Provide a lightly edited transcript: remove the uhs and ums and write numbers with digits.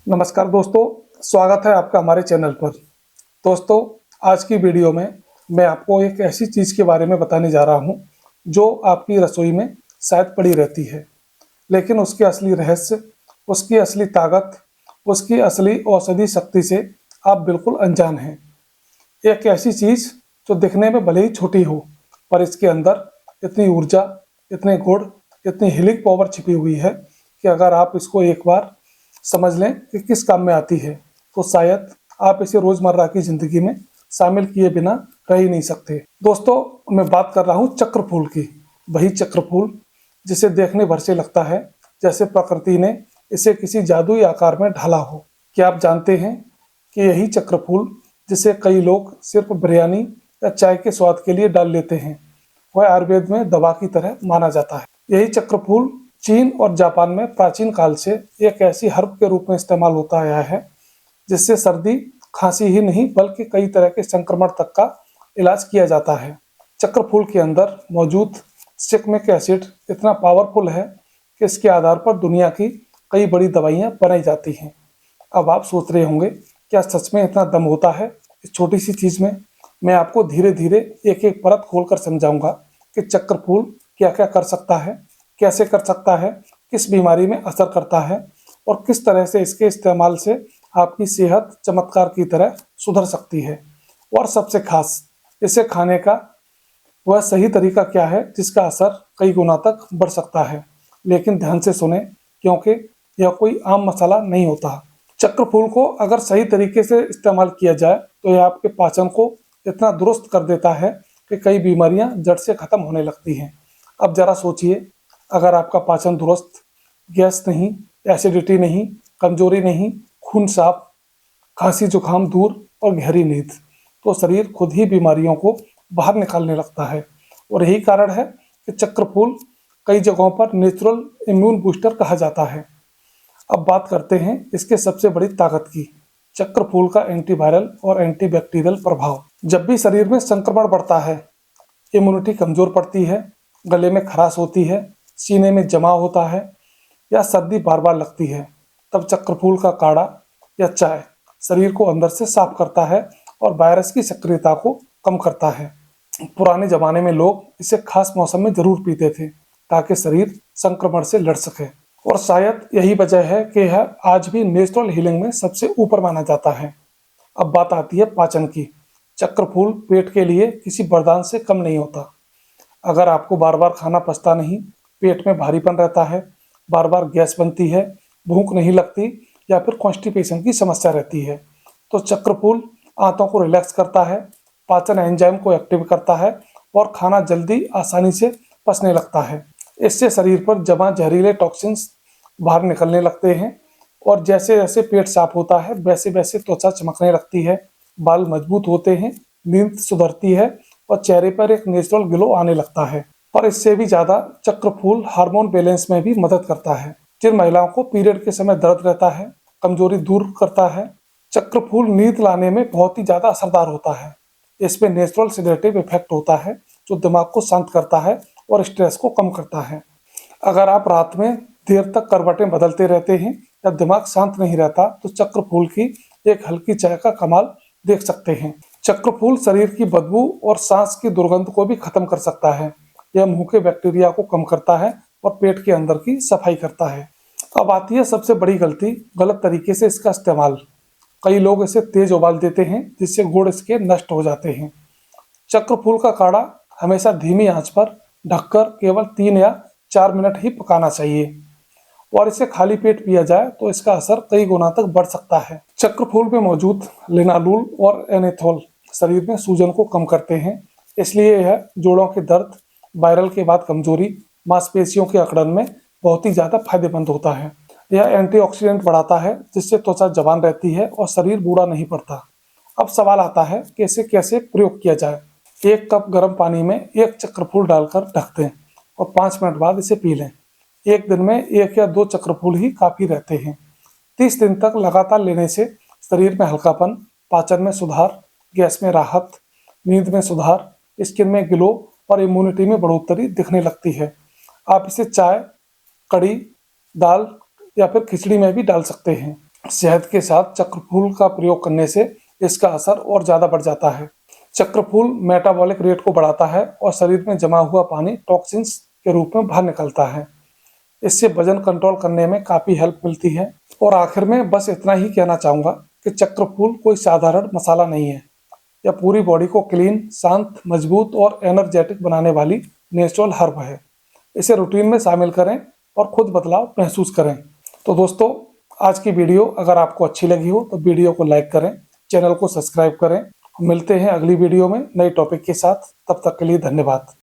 नमस्कार दोस्तों, स्वागत है आपका हमारे चैनल पर। दोस्तों, आज की वीडियो में मैं आपको एक ऐसी चीज़ के बारे में बताने जा रहा हूं जो आपकी रसोई में शायद पड़ी रहती है, लेकिन उसके असली रहस्य, उसकी असली ताकत, उसकी असली औषधि शक्ति से आप बिल्कुल अनजान हैं। एक ऐसी चीज़ जो दिखने में भले ही छोटी हो, पर इसके अंदर इतनी ऊर्जा, इतने गुण, इतनी हीलिंग पावर छिपी हुई है कि अगर आप इसको एक बार समझ लें कि किस काम में आती है, तो शायद आप इसे रोजमर्रा की जिंदगी में शामिल किए बिना रह ही नहीं सकते। दोस्तों, मैं बात कर रहा हूँ चक्र फूल की। वही चक्र फूल जिसे देखने भर से लगता है जैसे प्रकृति ने इसे किसी जादुई आकार में ढाला हो। क्या आप जानते हैं कि यही चक्र फूल जिसे कई लोग सिर्फ बिरयानी या चाय के स्वाद के लिए डाल लेते हैं, वह आयुर्वेद में दवा की तरह माना जाता है। यही चक्र फूल चीन और जापान में प्राचीन काल से एक ऐसी हर्ब के रूप में इस्तेमाल होता आया है जिससे सर्दी खांसी ही नहीं बल्कि कई तरह के संक्रमण तक का इलाज किया जाता है। चक्र फूल के अंदर मौजूद सिकमिक एसिड इतना पावरफुल है कि इसके आधार पर दुनिया की कई बड़ी दवाइयाँ बनाई जाती हैं। अब आप सोच रहे होंगे, क्या सच में इतना दम होता है इस छोटी सी चीज़ में? मैं आपको धीरे धीरे एक एक परत खोलकर समझाऊंगा कि चक्र फूल क्या क्या कर सकता है, कैसे कर सकता है, किस बीमारी में असर करता है और किस तरह से इसके इस्तेमाल से आपकी सेहत चमत्कार की तरह सुधर सकती है। और सबसे खास, इसे खाने का वह सही तरीका क्या है जिसका असर कई गुना तक बढ़ सकता है। लेकिन ध्यान से सुने, क्योंकि यह कोई आम मसाला नहीं होता। चक्र फूल को अगर सही तरीके से इस्तेमाल किया जाए तो यह आपके पाचन को इतना दुरुस्त कर देता है कि कई बीमारियां जड़ से खत्म होने लगती हैं। अब जरा सोचिए, अगर आपका पाचन दुरुस्त, गैस नहीं, एसिडिटी नहीं, कमजोरी नहीं, खून साफ, खांसी जुकाम दूर और गहरी नींद, तो शरीर खुद ही बीमारियों को बाहर निकालने लगता है। और यही कारण है कि चक्र फूल कई जगहों पर नेचुरल इम्यून बूस्टर कहा जाता है। अब बात करते हैं इसके सबसे बड़ी ताकत की, चक्र फूल का एंटीवायरल और एंटीबैक्टीरियल प्रभाव। जब भी शरीर में संक्रमण बढ़ता है, इम्यूनिटी कमजोर पड़ती है, गले में खराश होती है, सीने में जमा होता है या सर्दी बार बार लगती है, तब चक्र फूल का काढ़ा या चाय शरीर को अंदर से साफ करता है और वायरस की सक्रियता को कम करता है। पुराने जमाने में लोग इसे खास मौसम में जरूर पीते थे ताकि शरीर संक्रमण से लड़ सके। और शायद यही वजह है कि यह आज भी नेचुरल हीलिंग में सबसे ऊपर माना जाता है। अब बात आती है पाचन की। चक्र फूल पेट के लिए किसी वरदान से कम नहीं होता। अगर आपको बार बार खाना पचता नहीं, पेट में भारीपन रहता है, बार बार गैस बनती है, भूख नहीं लगती या फिर कॉन्स्टिपेशन की समस्या रहती है, तो चक्र फूल आंतों को रिलैक्स करता है, पाचन एंजाइम को एक्टिव करता है और खाना जल्दी आसानी से पचने लगता है। इससे शरीर पर जमा जहरीले टॉक्सिन्स बाहर निकलने लगते हैं और जैसे जैसे पेट साफ होता है वैसे वैसे त्वचा चमकने लगती है, बाल मजबूत होते हैं, नींद सुधरती है और चेहरे पर एक नेचुरल ग्लो आने लगता है। और इससे भी ज्यादा चक्र फूल हार्मोन बैलेंस में भी मदद करता है। जिन महिलाओं को पीरियड के समय दर्द रहता है, कमजोरी दूर करता है। चक्र फूल नींद लाने में बहुत ही ज्यादा असरदार होता है। इसमें नेचुरल सिडेटिव इफेक्ट होता है जो दिमाग को शांत करता है और स्ट्रेस को कम करता है। अगर आप रात में देर तक करवटें बदलते रहते हैं या दिमाग शांत नहीं रहता, तो चक्र फूल की एक हल्की चाय का कमाल देख सकते हैं। चक्र फूल शरीर की बदबू और सांस की दुर्गंध को भी खत्म कर सकता है। यह मुंह के बैक्टीरिया को कम करता है और पेट के अंदर की सफाई करता है। अब आती है सबसे बड़ी गलती, गलत तरीके से इसका इस्तेमाल। कई लोग इसे तेज उबाल देते हैं जिससे गुण इसके नष्ट हो जाते हैं। चक्र फूल का काढ़ा हमेशा धीमी आंच पर ढककर केवल 3 या 4 मिनट ही पकाना चाहिए और इसे खाली पेट पिया जाए तो इसका असर कई गुना तक बढ़ सकता है। चक्र फूल में मौजूद लिनालूल और एनेथोल शरीर में सूजन को कम करते हैं, इसलिए यह जोड़ों के दर्द, वायरल के बाद कमजोरी, मांसपेशियों के अकड़न में बहुत ही ज्यादा फायदेमंद होता है। यह एंटीऑक्सीडेंट बढ़ाता है जिससे त्वचा जवान रहती है और शरीर बूढ़ा नहीं पड़ता। अब सवाल आता है कि इसे कैसे प्रयोग किया जाए। 1 कप गर्म पानी में 1 चक्र फूल डालकर ढक दें और 5 मिनट बाद इसे पी लें। एक दिन में 1 या 2 चक्र फूल ही काफी रहते हैं। 30 दिन तक लगातार लेने से शरीर में हल्कापन, पाचन में सुधार, गैस में राहत, नींद में सुधार, स्किन में ग्लो और इम्यूनिटी में बढ़ोतरी दिखने लगती है। आप इसे चाय, कड़ी, दाल या फिर खिचड़ी में भी डाल सकते हैं। शहद के साथ चक्रफूल का प्रयोग करने से इसका असर और ज़्यादा बढ़ जाता है। चक्रफूल मेटाबॉलिक रेट को बढ़ाता है और शरीर में जमा हुआ पानी टॉक्सिन्स के रूप में बाहर निकलता है। इससे वजन कंट्रोल करने में काफ़ी हेल्प मिलती है। और आखिर में बस इतना ही कहना चाहूँगा कि चक्रफूल कोई साधारण मसाला नहीं है। यह पूरी बॉडी को क्लीन, शांत, मजबूत और एनर्जेटिक बनाने वाली नेचुरल हर्ब है। इसे रूटीन में शामिल करें और खुद बदलाव महसूस करें। तो दोस्तों, आज की वीडियो अगर आपको अच्छी लगी हो तो वीडियो को लाइक करें, चैनल को सब्सक्राइब करें। मिलते हैं अगली वीडियो में नए टॉपिक के साथ। तब तक के लिए धन्यवाद।